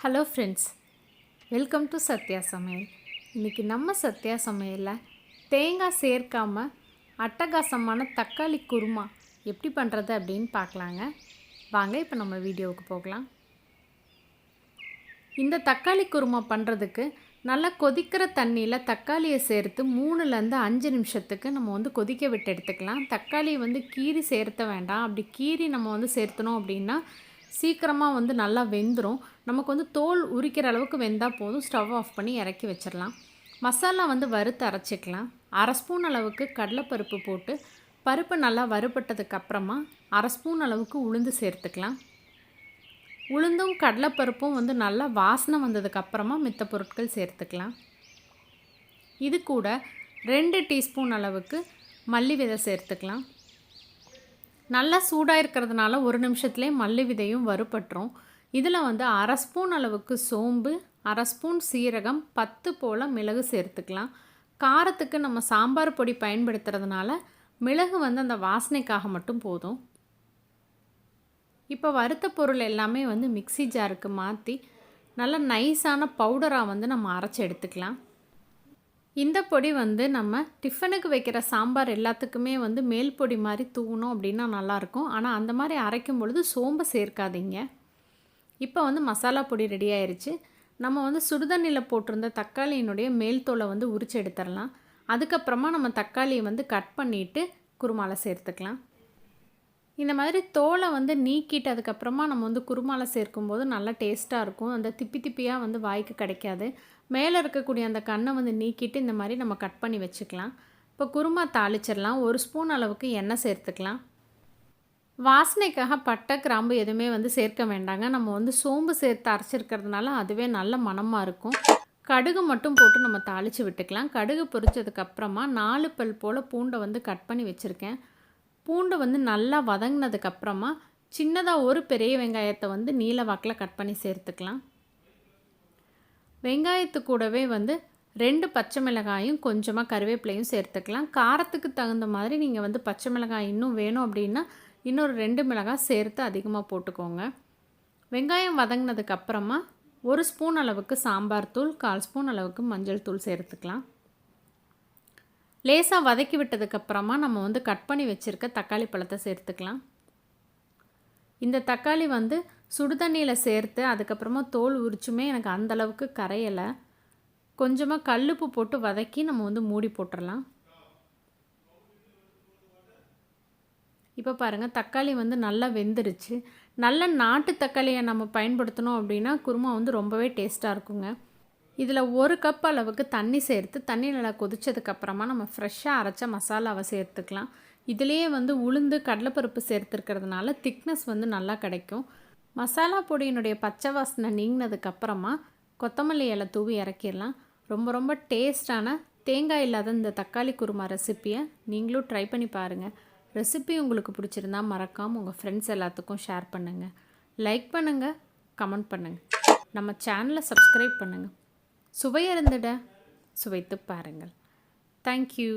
Hello friends, welcome to Sathya சமையல். இன்றைக்கி நம்ம சத்யா சமையலில் தேங்காய் சேர்க்காமல் அட்டகாசமான தக்காளி குருமா எப்படி பண்ணுறது அப்படின்னு பார்க்கலாங்க. வாங்க இப்போ நம்ம வீடியோவுக்கு போகலாம். இந்த தக்காளி குருமா பண்ணுறதுக்கு நல்லா கொதிக்கிற தண்ணியில் தக்காளியை சேர்த்து 3லேருந்து 5 நிமிஷத்துக்கு நம்ம கொதிக்க விட்டு எடுத்துக்கலாம். தக்காளி கீரி சேர்த்த வேண்டாம். அப்படி கீரி நம்ம சேர்த்தணும் அப்படின்னா சீக்கிரமாக நல்லா வெந்துடும். நமக்கு தோல் உரிக்கிற அளவுக்கு வெந்தால் போதும். ஸ்டவ் ஆஃப் பண்ணி இறக்கி வச்சிடலாம். மசாலா வறுத்து அரைச்சிக்கலாம். 1/2 ஸ்பூன் அளவுக்கு கடலைப்பருப்பு போட்டு பருப்பு நல்லா வறுபட்டதுக்கப்புறமா 1/2 ஸ்பூன் அளவுக்கு உளுந்து சேர்த்துக்கலாம். உளுந்தும் கடலைப்பருப்பும் நல்லா வாசனை வந்ததுக்கப்புறமா மித்த பொருட்கள் சேர்த்துக்கலாம். இது கூட 2 டீஸ்பூன் அளவுக்கு மல்லி விதை சேர்த்துக்கலாம். நல்லா சூடாக இருக்கிறதுனால 1 நிமிஷத்துலேயே மல்லி விதையும் வறுபட்டுரும். இதில் 1/2 ஸ்பூன் அளவுக்கு சோம்பு, 1/2 ஸ்பூன் சீரகம், 10 போல் மிளகு சேர்த்துக்கலாம். காரத்துக்கு நம்ம சாம்பார் பொடி பயன்படுத்துறதுனால மிளகு அந்த வாசனைக்காக மட்டும் போதும். இப்போ வறுத்த பொருள் எல்லாமே மிக்ஸி ஜாருக்கு மாற்றி நல்லா நைஸான பவுடராக நம்ம அரைச்சி எடுத்துக்கலாம். இந்த பொடி நம்ம டிஃபனுக்கு வைக்கிற சாம்பார் எல்லாத்துக்குமே மேல் பொடி மாதிரி தூவணும் அப்படின்னா நல்லாயிருக்கும். ஆனால் அந்த மாதிரி அரைக்கும் பொழுது சோம்பை சேர்க்காதீங்க. இப்போ மசாலா பொடி ரெடி ஆயிடுச்சு. நம்ம சுடுதண்ணியில் போட்டிருந்த தக்காளியினுடைய மேல் தோலை உரிச்சு எடுத்துடலாம். அதுக்கப்புறமா நம்ம தக்காளியை கட் பண்ணிவிட்டு குருமாவில் சேர்த்துக்கலாம். இந்த மாதிரி தோலை நீக்கிட்டு அதுக்கப்புறமா நம்ம குருமாவில் சேர்க்கும்போது நல்லா டேஸ்ட்டாக இருக்கும். அந்த திப்பி திப்பியாக வாய்க்கு கிடைக்காது. மேலே இருக்கக்கூடிய அந்த கண்ணை நீக்கிட்டு இந்த மாதிரி நம்ம கட் பண்ணி வச்சுக்கலாம். இப்போ குருமா தாளிச்சிடலாம். 1 ஸ்பூன் அளவுக்கு எண்ணெய் சேர்த்துக்கலாம். வாசனைக்காக பட்டை கிராம்பு எதுவுமே சேர்க்க வேண்டாங்க. நம்ம சோம்பு சேர்த்து அரைச்சிருக்கிறதுனால அதுவே நல்ல மணமாக இருக்கும். கடுகு மட்டும் போட்டு நம்ம தாளித்து விட்டுக்கலாம். கடுகு பொரிச்சதுக்கப்புறமா 4 பல் போல் பூண்டை கட் பண்ணி வச்சுருக்கேன். பூண்டு நல்லா வதங்கினதுக்கப்புறமா சின்னதாக ஒரு பெரிய வெங்காயத்தை நீல வாக்கில் கட் பண்ணி சேர்த்துக்கலாம். வெங்காயத்து கூடவே 2 பச்சை மிளகாயும் கொஞ்சமாக கருவேப்பிலையும் சேர்த்துக்கலாம். காரத்துக்கு தகுந்த மாதிரி நீங்கள் பச்சை மிளகாய் இன்னும் வேணும் அப்படின்னா இன்னொரு 2 மிளகாய் சேர்த்து அதிகமாக போட்டுக்கோங்க. வெங்காயம் வதங்கினதுக்கப்புறமா 1 ஸ்பூன் அளவுக்கு சாம்பார் தூள், 1/4 ஸ்பூன் அளவுக்கு மஞ்சள் தூள் சேர்த்துக்கலாம். லேசாக வதக்கி விட்டதுக்கப்புறமா நம்ம கட் பண்ணி வச்சுருக்க தக்காளி பழத்தை சேர்த்துக்கலாம். இந்த தக்காளி சுடுதண்ணியில் சேர்த்து அதுக்கப்புறமா தோல் உரிச்சுமே எனக்கு அந்தளவுக்கு கரையலை. கொஞ்சமாக கல்லுப்பு போட்டு வதக்கி நம்ம மூடி போட்டுடலாம். இப்போ பாருங்கள், தக்காளி நல்லா வெந்துருச்சு. நல்ல நாட்டு தக்காளியை நம்ம பயன்படுத்தணும் அப்படின்னா குருமா ரொம்பவே டேஸ்ட்டாக இருக்குங்க. இதில் 1 கப் அளவுக்கு தண்ணி சேர்த்து தண்ணி நல்லா கொதிச்சதுக்கப்புறமா நம்ம ஃப்ரெஷ்ஷாக அரைச்ச மசாலாவை சேர்த்துக்கலாம். இதிலேயே உளுந்து கடலைப்பருப்பு சேர்த்துருக்கிறதுனால திக்னஸ் நல்லா கிடைக்கும். மசாலா பொடியினுடைய பச்சை வாசனை நீங்கினதுக்கப்புறமா கொத்தமல்லி இலை தூவி இறக்கிடலாம். ரொம்ப ரொம்ப டேஸ்டான தேங்காய் இல்லாத இந்த தக்காளி குருமா ரெசிப்பியை நீங்களும் ட்ரை பண்ணி பாருங்கள். ரெசிபி உங்களுக்கு பிடிச்சிருந்தா மறக்காமல் உங்கள் ஃப்ரெண்ட்ஸ் எல்லாத்துக்கும் ஷேர் பண்ணுங்கள். லைக் பண்ணுங்கள், கமெண்ட் பண்ணுங்கள். நம்ம சேனலை சப்ஸ்கிரைப் பண்ணுங்கள். சுவையருந்திட சுவைத்து பாருங்கள். தேங்க்யூ.